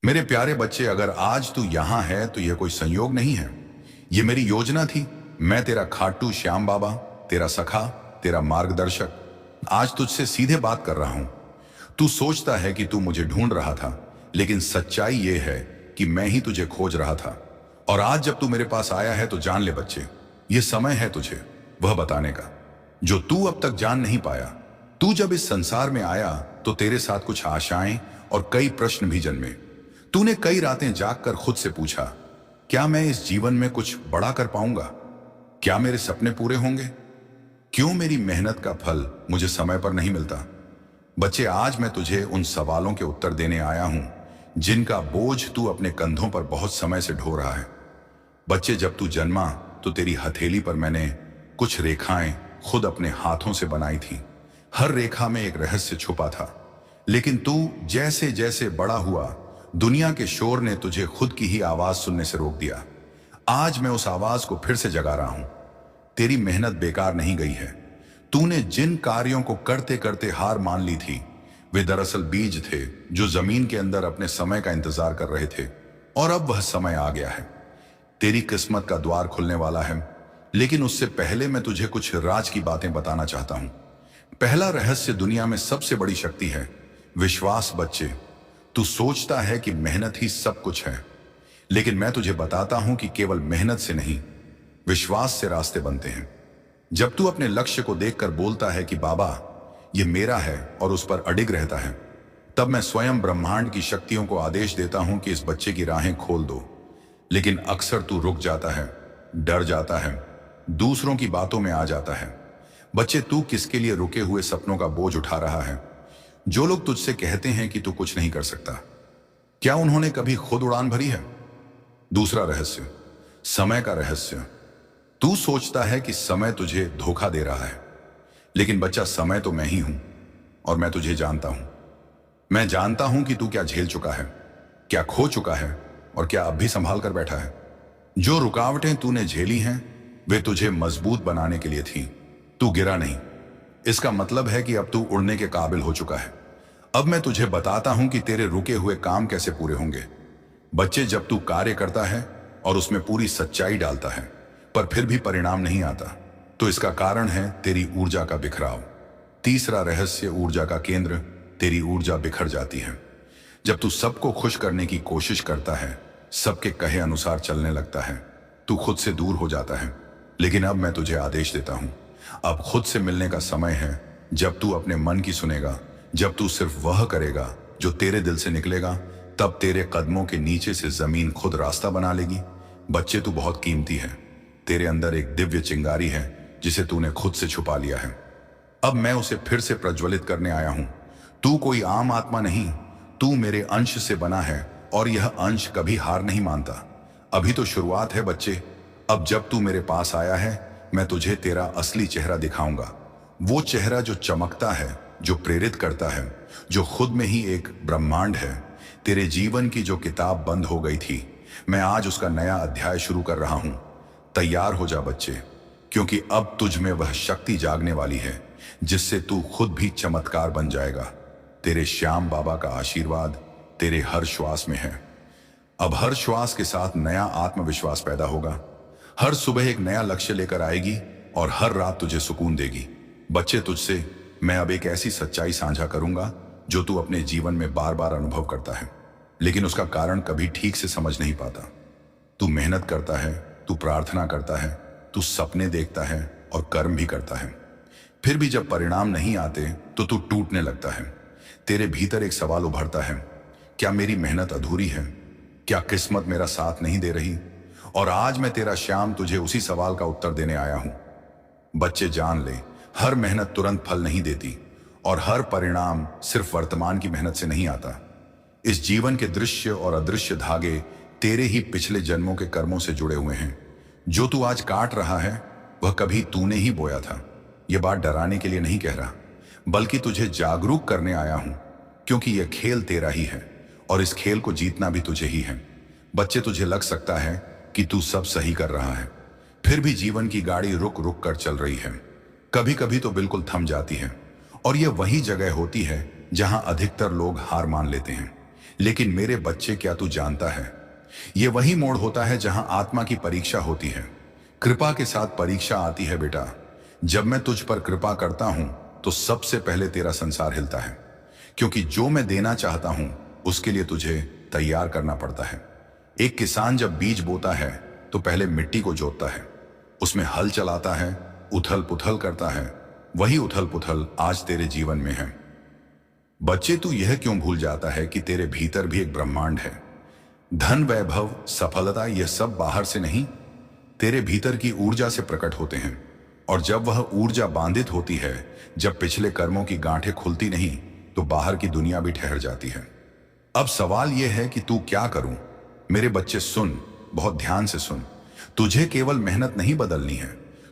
मेरे प्यारे बच्चे, अगर आज तू यहां है तो यह कोई संयोग नहीं है। यह मेरी योजना थी। मैं तेरा खाटू श्याम बाबा, तेरा सखा, तेरा मार्गदर्शक, आज तुझसे सीधे बात कर रहा हूं। तू सोचता है कि तू मुझे ढूंढ रहा था, लेकिन सच्चाई यह है कि मैं ही तुझे खोज रहा था। और आज जब तू मेरे पास आया है तो जान ले बच्चे, यह समय है तुझे वह बताने का जो तू अब तक जान नहीं पाया। तू जब इस संसार में आया तो तेरे साथ कुछ आशाएं और कई प्रश्न भी जन्मे। तूने कई रातें जागकर खुद से पूछा, क्या मैं इस जीवन में कुछ बड़ा कर पाऊंगा? क्या मेरे सपने पूरे होंगे? क्यों मेरी मेहनत का फल मुझे समय पर नहीं मिलता? बच्चे, आज मैं तुझे उन सवालों के उत्तर देने आया हूं जिनका बोझ तू अपने कंधों पर बहुत समय से ढो रहा है। बच्चे, जब तू जन्मा तो तेरी हथेली पर मैंने कुछ रेखाएं खुद अपने हाथों से बनाई थी। हर रेखा में एक रहस्य छुपा था। लेकिन तू जैसे जैसे बड़ा हुआ, दुनिया के शोर ने तुझे खुद की ही आवाज सुनने से रोक दिया। आज मैं उस आवाज को फिर से जगा रहा हूं। तेरी मेहनत बेकार नहीं गई है। तूने जिन कार्यों को करते करते हार मान ली थी, वे दरअसल बीज थे जो जमीन के अंदर अपने समय का इंतजार कर रहे थे। और अब वह समय आ गया है। तेरी किस्मत का द्वार खुलने वाला है। लेकिन उससे पहले मैं तुझे कुछ राज की बातें बताना चाहता हूं। पहला रहस्य, दुनिया में सबसे बड़ी शक्ति है विश्वास। बच्चे, तू सोचता है कि मेहनत ही सब कुछ है, लेकिन मैं तुझे बताता हूं कि केवल मेहनत से नहीं, विश्वास से रास्ते बनते हैं। जब तू अपने लक्ष्य को देखकर बोलता है कि बाबा ये मेरा है और उस पर अडिग रहता है, तब मैं स्वयं ब्रह्मांड की शक्तियों को आदेश देता हूं कि इस बच्चे की राहें खोल दो। लेकिन अक्सर तू रुक जाता है, डर जाता है, दूसरों की बातों में आ जाता है। बच्चे, तू किसके लिए रुके हुए सपनों का बोझ उठा रहा है? जो लोग तुझसे कहते हैं कि तू कुछ नहीं कर सकता, क्या उन्होंने कभी खुद उड़ान भरी है? दूसरा रहस्य, समय का रहस्य। तू सोचता है कि समय तुझे धोखा दे रहा है, लेकिन बच्चा, समय तो मैं ही हूं और मैं तुझे जानता हूं। मैं जानता हूं कि तू क्या झेल चुका है, क्या खो चुका है और क्या अब भी संभाल कर बैठा है। जो रुकावटें तूने झेली हैं वे तुझे मजबूत बनाने के लिए थी। तू गिरा नहीं। इसका मतलब है कि अब तू उड़ने के काबिल हो चुका है। अब मैं तुझे बताता हूं कि तेरे रुके हुए काम कैसे पूरे होंगे। बच्चे, जब तू कार्य करता है और उसमें पूरी सच्चाई डालता है पर फिर भी परिणाम नहीं आता, तो इसका कारण है तेरी ऊर्जा का बिखराव। तीसरा रहस्य, ऊर्जा का केंद्र। तेरी ऊर्जा बिखर जाती है जब तू सबको खुश करने की कोशिश करता है, सबके कहे अनुसार चलने लगता है, तू खुद से दूर हो जाता है। लेकिन अब मैं तुझे आदेश देता हूं, अब खुद से मिलने का समय है। जब तू अपने मन की सुनेगा, जब तू सिर्फ वह करेगा जो तेरे दिल से निकलेगा, तब तेरे कदमों के नीचे से जमीन खुद रास्ता बना लेगी। बच्चे, तू बहुत कीमती है। तेरे अंदर एक दिव्य चिंगारी है जिसे तूने खुद से छुपा लिया है। अब मैं उसे फिर से प्रज्वलित करने आया हूं। तू कोई आम आत्मा नहीं, तू मेरे अंश से बना है और यह अंश कभी हार नहीं मानता। अभी तो शुरुआत है बच्चे। अब जब तू मेरे पास आया है, मैं तुझे तेरा असली चेहरा दिखाऊंगा। वो चेहरा जो चमकता है, जो प्रेरित करता है, जो खुद में ही एक ब्रह्मांड है। तेरे जीवन की जो किताब बंद हो गई थी, मैं आज उसका नया अध्याय शुरू कर रहा हूं। तैयार हो जा बच्चे, क्योंकि अब तुझ में वह शक्ति जागने वाली है जिससे तू खुद भी चमत्कार बन जाएगा। तेरे श्याम बाबा का आशीर्वाद तेरे हर श्वास में है। अब हर श्वास के साथ नया आत्मविश्वास पैदा होगा। हर सुबह एक नया लक्ष्य लेकर आएगी और हर रात तुझे सुकून देगी। बच्चे, तुझसे मैं अब एक ऐसी सच्चाई साझा करूंगा जो तू अपने जीवन में बार बार अनुभव करता है, लेकिन उसका कारण कभी ठीक से समझ नहीं पाता। तू मेहनत करता है, तू प्रार्थना करता है, तू सपने देखता है और कर्म भी करता है। फिर भी जब परिणाम नहीं आते तो तू टूटने लगता है। तेरे भीतर एक सवाल उभरता है, क्या मेरी मेहनत अधूरी है? क्या किस्मत मेरा साथ नहीं दे रही? और आज मैं तेरा श्याम तुझे उसी सवाल का उत्तर देने आया हूं। बच्चे, जान ले, हर मेहनत तुरंत फल नहीं देती और हर परिणाम सिर्फ वर्तमान की मेहनत से नहीं आता। इस जीवन के दृश्य और अदृश्य धागे तेरे ही पिछले जन्मों के कर्मों से जुड़े हुए हैं। जो तू आज काट रहा है वह कभी तूने ही बोया था। यह बात डराने के लिए नहीं कह रहा, बल्कि तुझे जागरूक करने आया हूं, क्योंकि यह खेल तेरा ही है और इस खेल को जीतना भी तुझे ही है। बच्चे, तुझे लग सकता है कि तू सब सही कर रहा है, फिर भी जीवन की गाड़ी रुक रुक कर चल रही है। कभी कभी तो बिल्कुल थम जाती है और यह वही जगह होती है जहां अधिकतर लोग हार मान लेते हैं। लेकिन मेरे बच्चे, क्या तू जानता है, ये वही मोड़ होता है जहां आत्मा की परीक्षा होती है। कृपा के साथ परीक्षा आती है बेटा। जब मैं तुझ पर कृपा करता हूं तो सबसे पहले तेरा संसार हिलता है, क्योंकि जो मैं देना चाहता हूं उसके लिए तुझे तैयार करना पड़ता है। एक किसान जब बीज बोता है तो पहले मिट्टी को जोतता है, उसमें हल चलाता है, उथल पुथल करता है। वही उथल पुथल आज तेरे जीवन में है। बच्चे, तू यह क्यों भूल जाता है कि तेरे भीतर भी एक ब्रह्मांड है। धन, वैभव, सफलता, यह सब बाहर से नहीं, तेरे भीतर की ऊर्जा से प्रकट होते हैं। और जब वह ऊर्जा बांधित होती है, जब पिछले कर्मों की गांठें खुलती नहीं, तो बाहर की दुनिया भी ठहर जाती है। अब सवाल यह है कि तू क्या करूं। मेरे बच्चे सुन, बहुत ध्यान से सुन। तुझे केवल मेहनत नहीं बदलनी है,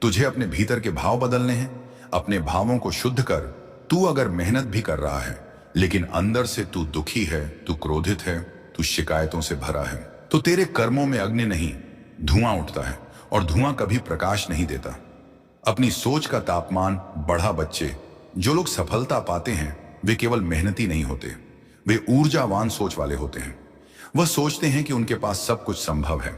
तुझे अपने भीतर के भाव बदलने हैं। अपने भावों को शुद्ध कर। तू अगर मेहनत भी कर रहा है लेकिन अंदर से तू दुखी है, तू क्रोधित है, तू शिकायतों से भरा है, तो तेरे कर्मों में अग्नि नहीं, धुआं उठता है, और धुआं कभी प्रकाश नहीं देता। अपनी सोच का तापमान बढ़ा बच्चे। जो लोग सफलता पाते हैं वे केवल मेहनती नहीं होते, वे ऊर्जावान सोच वाले होते हैं। वह सोचते हैं कि उनके पास सब कुछ संभव है,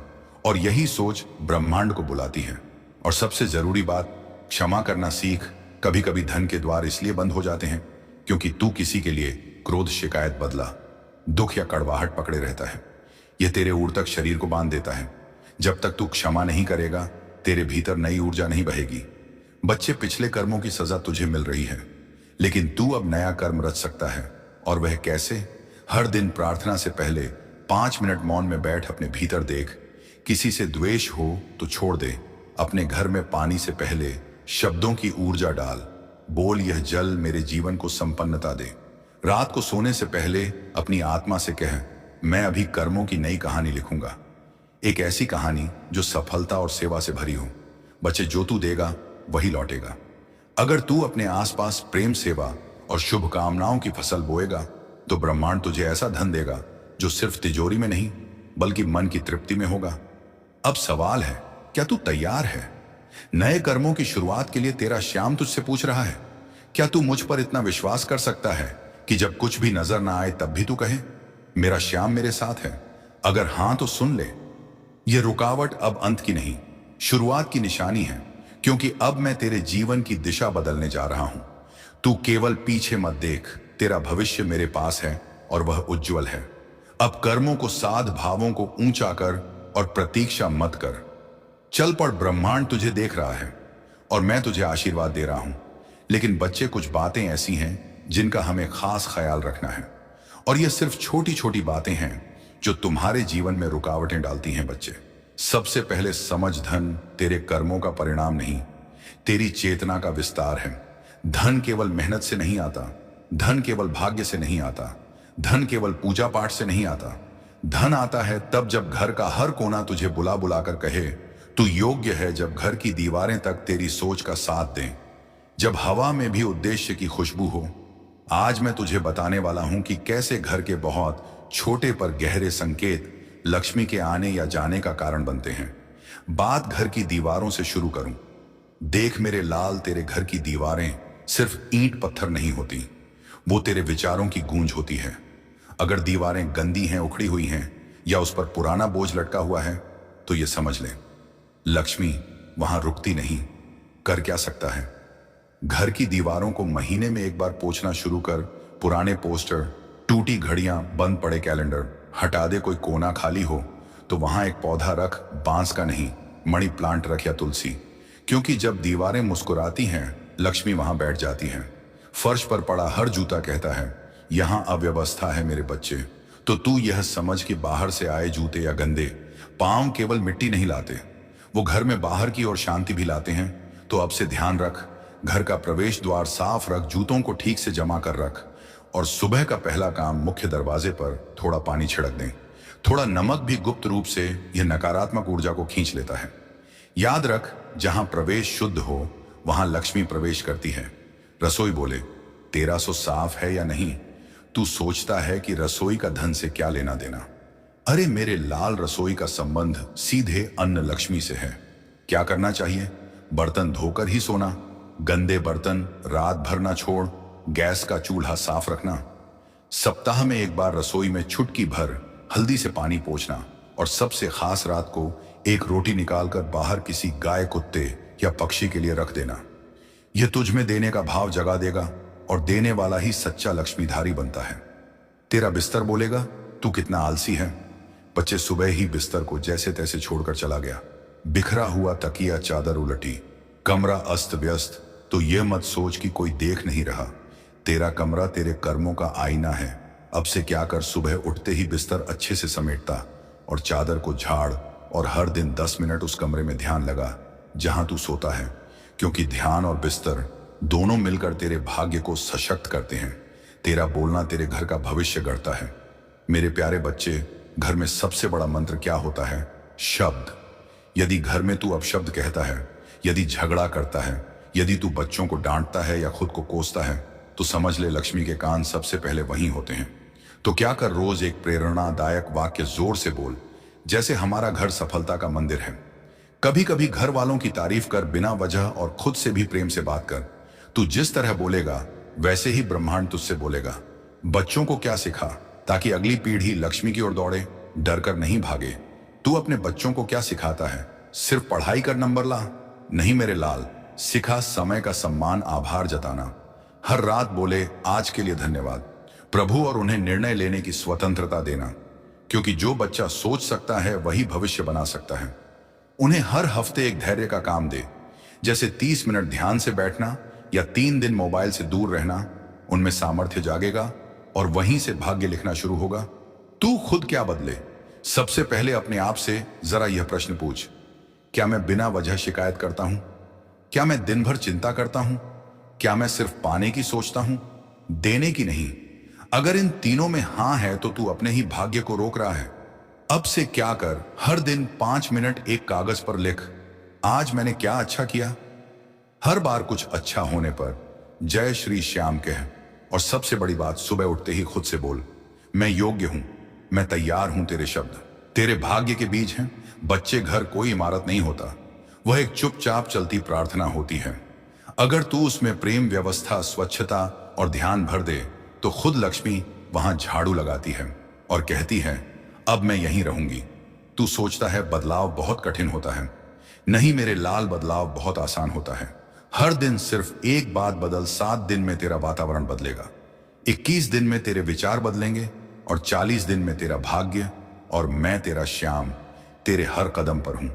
और यही सोच ब्रह्मांड को बुलाती है। और सबसे जरूरी बात, क्षमा करना सीख। कभी कभी धन के द्वार इसलिए बंद हो जाते हैं क्योंकि तू किसी के लिए क्रोध, शिकायत, बदला, दुख या कड़वाहट पकड़े रहता है। यह तेरे ऊर तक शरीर को बांध देता है। जब तक तू क्षमा नहीं करेगा, तेरे भीतर नई ऊर्जा नहीं बहेगी। बच्चे, पिछले कर्मों की सजा तुझे मिल रही है, लेकिन तू अब नया कर्म रच सकता है। और वह कैसे? हर दिन प्रार्थना से पहले 5 मिनट मौन में बैठ अपने भीतर देख। किसी से द्वेष हो तो छोड़ दे। अपने घर में पानी से पहले शब्दों की ऊर्जा डाल। बोल, यह जल मेरे जीवन को संपन्नता दे। रात को सोने से पहले अपनी आत्मा से कह, मैं अभी कर्मों की नई कहानी लिखूंगा। एक ऐसी कहानी जो सफलता और सेवा से भरी हो। बच्चे, जो तू देगा वही लौटेगा। अगर तू अपने आसपास प्रेम, सेवा और शुभकामनाओं की फसल बोएगा तो ब्रह्मांड तुझे ऐसा धन देगा जो सिर्फ तिजोरी में नहीं बल्कि मन की तृप्ति में होगा। अब सवाल है, क्या तू तैयार है? नए कर्मों की शुरुआत के लिए तेरा श्याम तुझसे पूछ रहा है, क्या तू मुझ पर इतना विश्वास कर सकता है कि जब कुछ भी नजर ना आए तब भी तू कहे, मेरा श्याम मेरे साथ है? अगर हां तो सुन ले, यह रुकावट अब अंत की नहीं, शुरुआत की निशानी है। क्योंकि अब मैं तेरे जीवन की दिशा बदलने जा रहा हूं। तू केवल पीछे मत देख, तेरा भविष्य मेरे पास है और वह उज्जवल है। अब कर्मों को साध, भावों को ऊंचा कर और प्रतीक्षा मत कर। चल पड़, ब्रह्मांड तुझे देख रहा है और मैं तुझे आशीर्वाद दे रहा हूं। लेकिन बच्चे, कुछ बातें ऐसी हैं जिनका हमें खास ख्याल रखना है, और ये सिर्फ छोटी छोटी बातें हैं जो तुम्हारे जीवन में रुकावटें डालती हैं। बच्चे, सबसे पहले समझ, धन तेरे कर्मों का परिणाम नहीं, तेरी चेतना का विस्तार है। धन केवल मेहनत से नहीं आता, धन केवल भाग्य से नहीं आता, धन केवल पूजा पाठ से नहीं आता। धन आता है तब जब घर का हर कोना तुझे बुला बुला कर कहे तू योग्य है, जब घर की दीवारें तक तेरी सोच का साथ दें, जब हवा में भी उद्देश्य की खुशबू हो। आज मैं तुझे बताने वाला हूं कि कैसे घर के बहुत छोटे पर गहरे संकेत लक्ष्मी के आने या जाने का कारण बनते हैं। बात घर की दीवारों से शुरू करूं। देख मेरे लाल, तेरे घर की दीवारें सिर्फ ईंट पत्थर नहीं होती, वो तेरे विचारों की गूंज होती है। अगर दीवारें गंदी हैं, उखड़ी हुई हैं, या उस पर पुराना बोझ लटका हुआ है, तो ये समझ ले, लक्ष्मी वहां रुकती नहीं। कर क्या सकता है? घर की दीवारों को महीने में एक बार पोंछना शुरू कर। पुराने पोस्टर, टूटी घड़ियां, बंद पड़े कैलेंडर हटा दे। कोई कोना खाली हो तो वहां एक पौधा रख, बांस का नहीं, मनी प्लांट रख या तुलसी। क्योंकि जब दीवारें मुस्कुराती हैं, लक्ष्मी वहां बैठ जाती हैं। फर्श पर पड़ा हर जूता कहता है, यहां अव्यवस्था है मेरे बच्चे। तो तू यह समझ कि बाहर से आए जूते या गंदे पांव केवल मिट्टी नहीं लाते, वो घर में बाहर की ओर शांति भी लाते हैं। तो अब से ध्यान रख, घर का प्रवेश द्वार साफ रख, जूतों को ठीक से जमा कर रख, और सुबह का पहला काम मुख्य दरवाजे पर थोड़ा पानी छिड़क दें। थोड़ा नमक भी गुप्त रूप से यह नकारात्मक ऊर्जा को खींच लेता है। याद रख, जहां प्रवेश शुद्ध हो वहां लक्ष्मी प्रवेश करती है। रसोई बोले, तेरा सो साफ है या नहीं? तू सोचता है कि रसोई का धन से क्या लेना देना? अरे मेरे लाल, रसोई का संबंध सीधे अन्न लक्ष्मी से है। क्या करना चाहिए? बर्तन धोकर ही सोना, गंदे बर्तन रात भर ना छोड़, गैस का चूल्हा साफ रखना। सप्ताह में एक बार रसोई में चुटकी भर हल्दी से पानी पोंछना, और सबसे खास रात को एक रोटी निकालकर बाहर किसी गाय, कुत्ते या पक्षी के लिए रख देना। यह तुझ में देने का भाव जगा देगा, और देने वाला ही सच्चा लक्ष्मीधारी बनता है। तेरा बिस्तर बोलेगा, तू कितना आलसी है। बच्चे सुबह ही बिस्तर को जैसे तैसे छोड़कर चला गया। बिखरा हुआ तकिया, चादर उलटी, कमरा अस्त व्यस्त। तो यह मत सोच कि कोई देख नहीं रहा। तेरा कमरा तेरे कर्मों का आईना है। अब से क्या कर, सुबह उठते ही बिस्तर अच्छे से समेटता और चादर को झाड़, और हर दिन 10 मिनट उस कमरे में ध्यान लगा जहां तू सोता है, क्योंकि ध्यान और बिस्तर दोनों मिलकर तेरे भाग्य को सशक्त करते हैं। तेरा बोलना तेरे घर का भविष्य गढ़ता है। मेरे प्यारे बच्चे, घर में सबसे बड़ा मंत्र क्या होता है? शब्द। यदि घर में तू अपशब्द कहता है, यदि झगड़ा करता है, यदि तू बच्चों को डांटता है या खुद को कोसता है, तो समझ ले लक्ष्मी के कान सबसे पहले वहीं होते हैं। तो क्या कर, रोज एक प्रेरणादायक वाक्य जोर से बोल, जैसे हमारा घर सफलता का मंदिर है। कभी कभी घर वालों की तारीफ कर, बिना वजह, और खुद से भी प्रेम से बात कर। तू जिस तरह बोलेगा वैसे ही ब्रह्मांड तुझसे बोलेगा। बच्चों को क्या सिखा, ताकि अगली पीढ़ी लक्ष्मी की ओर दौड़े, डर कर नहीं भागे। तू अपने बच्चों को क्या सिखाता है? सिर्फ पढ़ाई कर नंबर ला? नहीं मेरे लाल, सिखा समय का सम्मान, आभार जताना। हर रात बोले, आज के लिए धन्यवाद प्रभु, और उन्हें निर्णय लेने की स्वतंत्रता देना, क्योंकि जो बच्चा सोच सकता है वही भविष्य बना सकता है। उन्हें हर हफ्ते एक धैर्य का काम दे, जैसे 30 मिनट ध्यान से बैठना या 3 दिन मोबाइल से दूर रहना। उनमें सामर्थ्य जागेगा और वहीं से भाग्य लिखना शुरू होगा। तू खुद क्या बदले? सबसे पहले अपने आप से जरा यह प्रश्न पूछ, क्या मैं बिना वजह शिकायत करता हूं? क्या मैं दिन भर चिंता करता हूं? क्या मैं सिर्फ पाने की सोचता हूं, देने की नहीं? अगर इन तीनों में हां है, तो तू अपने ही भाग्य को रोक रहा है। अब से क्या कर, हर दिन 5 मिनट एक कागज पर लिख, आज मैंने क्या अच्छा किया। हर बार कुछ अच्छा होने पर जय श्री श्याम कह, और सबसे बड़ी बात, सुबह उठते ही खुद से बोल, मैं योग्य हूं, मैं तैयार हूं। तेरे शब्द तेरे भाग्य के बीज हैं। बच्चे, घर कोई इमारत नहीं होता, वह एक चुपचाप चलती प्रार्थना होती है। अगर तू उसमें प्रेम, व्यवस्था, स्वच्छता और ध्यान भर दे, तो खुद लक्ष्मी वहां झाड़ू लगाती है और कहती है, अब मैं यहीं रहूंगी। तू सोचता है बदलाव बहुत कठिन होता है। नहीं मेरे लाल, बदलाव बहुत आसान होता है। हर दिन सिर्फ एक बात बदल, 7 दिन में तेरा वातावरण बदलेगा। 21 दिन में तेरे विचार बदलेंगे, और 40 दिन में तेरा भाग्य। और मैं तेरा श्याम तेरे हर कदम पर हूं,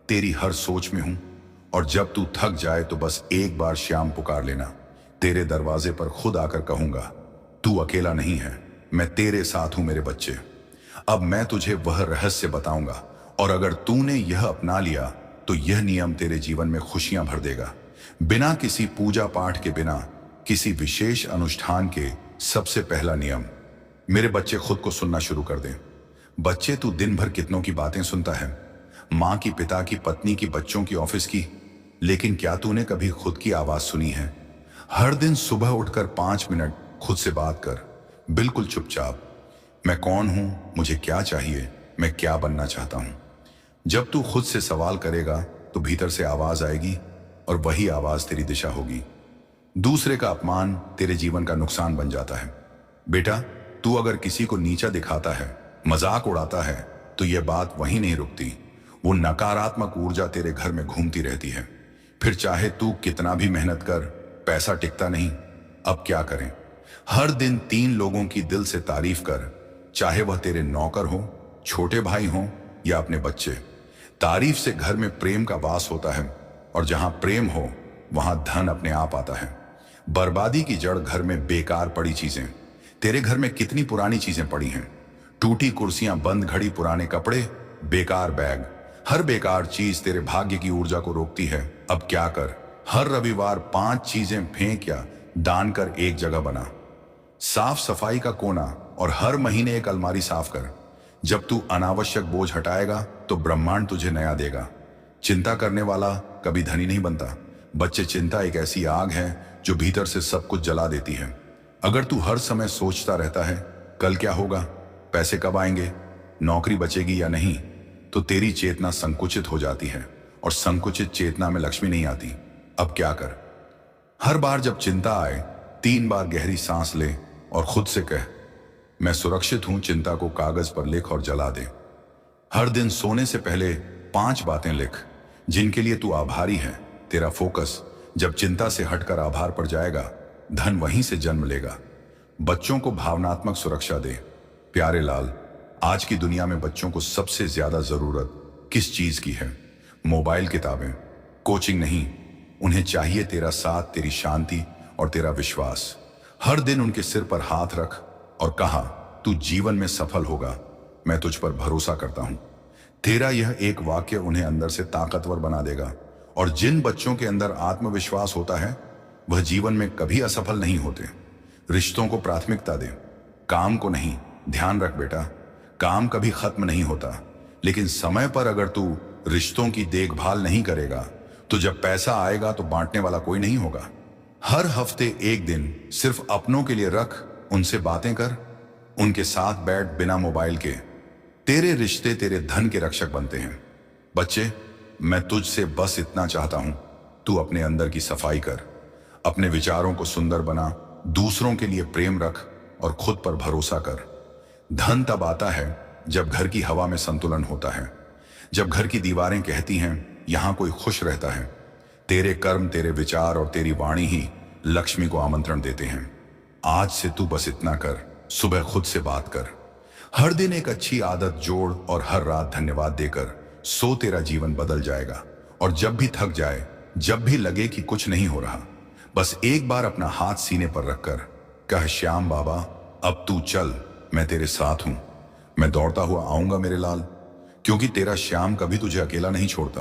तेरी हर सोच में हूं। और जब तू थक जाए तो बस एक बार श्याम पुकार लेना। तेरे दरवाजे पर खुद आकर कहूंगा, तू अकेला नहीं है, मैं तेरे साथ हूं मेरे बच्चे। अब मैं तुझे वह रहस्य बताऊंगा, और अगर तूने यह अपना लिया तो यह नियम तेरे जीवन में खुशियां भर देगा। बिना किसी पूजा पाठ के, बिना किसी विशेष अनुष्ठान के, सबसे पहला नियम, मेरे बच्चे खुद को सुनना शुरू कर दें। बच्चे, तू दिन भर कितनों की बातें सुनता है, मां की, पिता की, पत्नी की, बच्चों की, ऑफिस की, लेकिन क्या तूने कभी खुद की आवाज सुनी है? हर दिन सुबह उठकर 5 मिनट खुद से बात कर, बिल्कुल चुपचाप। मैं कौन हूं, मुझे क्या चाहिए, मैं क्या बनना चाहता हूं। जब तू खुद से सवाल करेगा तो भीतर से आवाज आएगी, और वही आवाज तेरी दिशा होगी। दूसरे का अपमान तेरे जीवन का नुकसान बन जाता है। बेटा, तू अगर किसी को नीचा दिखाता है, मजाक उड़ाता है, तो यह बात वहीं नहीं रुकती। वो नकारात्मक ऊर्जा तेरे घर में घूमती रहती है। फिर चाहे तू कितना भी मेहनत कर, पैसा टिकता नहीं। अब क्या करें? हर दिन 3 लोगों की दिल से तारीफ कर, चाहे वह तेरे नौकर हो, छोटे भाई हो या अपने बच्चे। तारीफ से घर में प्रेम का वास होता है, और जहां प्रेम हो वहां धन अपने आप आता है। बर्बादी की जड़ घर में बेकार पड़ी चीजें। तेरे घर में कितनी पुरानी चीजें पड़ी हैं? टूटी कुर्सियां, बंद घड़ी, पुराने कपड़े, बेकार बैग। हर बेकार चीज तेरे भाग्य की ऊर्जा को रोकती है। अब क्या कर, हर रविवार 5 चीजें फेंक या दान कर एक जगह बना। साफ सफाई का कोना, और हर महीने एक अलमारी साफ कर। जब तू अनावश्यक बोझ हटाएगा तो ब्रह्मांड तुझे नया देगा। चिंता करने वाला कभी धनी नहीं बनता। बच्चे, चिंता एक ऐसी आग है जो भीतर से सब कुछ जला देती है। अगर तू हर समय सोचता रहता है, कल क्या होगा, पैसे कब आएंगे, नौकरी बचेगी या नहीं, तो तेरी चेतना संकुचित हो जाती है, और संकुचित चेतना में लक्ष्मी नहीं आती। अब क्या कर, हर बार जब चिंता आए 3 बार गहरी सांस ले और खुद से कह, मैं सुरक्षित हूं, चिंता को कागज पर लिख और जला दे। हर दिन सोने से पहले 5 बातें लिख जिनके लिए तू आभारी है। तेरा फोकस जब चिंता से हटकर आभार पर जाएगा, धन वहीं से जन्म लेगा। बच्चों को भावनात्मक सुरक्षा दे। प्यारे लाल, आज की दुनिया में बच्चों को सबसे ज्यादा जरूरत किस चीज की है? मोबाइल, किताबें, कोचिंग नहीं। उन्हें चाहिए तेरा साथ, तेरी शांति और तेरा विश्वास। हर दिन उनके सिर पर हाथ रख और कहा, तू जीवन में सफल होगा, मैं तुझ पर भरोसा करता हूं। तेरा यह एक वाक्य उन्हें अंदर से ताकतवर बना देगा। और जिन बच्चों के अंदर आत्मविश्वास होता है, वह जीवन में कभी असफल नहीं होते। रिश्तों को प्राथमिकता दे, काम को नहीं। ध्यान रख बेटा, काम कभी खत्म नहीं होता, लेकिन समय पर अगर तू रिश्तों की देखभाल नहीं करेगा तो जब पैसा आएगा तो बांटने वाला कोई नहीं होगा। हर हफ्ते एक दिन सिर्फ अपनों के लिए रख, उनसे बातें कर, उनके साथ बैठ बिना मोबाइल के। तेरे रिश्ते तेरे धन के रक्षक बनते हैं। बच्चे, मैं तुझसे बस इतना चाहता हूं, तू अपने अंदर की सफाई कर, अपने विचारों को सुंदर बना, दूसरों के लिए प्रेम रख और खुद पर भरोसा कर। धन तब आता है जब घर की हवा में संतुलन होता है, जब घर की दीवारें कहती हैं यहां कोई खुश रहता है। तेरे कर्म, तेरे विचार और तेरी वाणी ही लक्ष्मी को आमंत्रण देते हैं। आज से तू बस इतना कर, सुबह खुद से बात कर, हर दिन एक अच्छी आदत जोड़ और हर रात धन्यवाद देकर सो। तेरा जीवन बदल जाएगा। और जब भी थक जाए, जब भी लगे कि कुछ नहीं हो रहा, बस एक बार अपना हाथ सीने पर रखकर कह, श्याम बाबा अब तू चल, मैं तेरे साथ हूं, मैं दौड़ता हुआ आऊंगा मेरे लाल, क्योंकि तेरा श्याम कभी तुझे अकेला नहीं छोड़ता।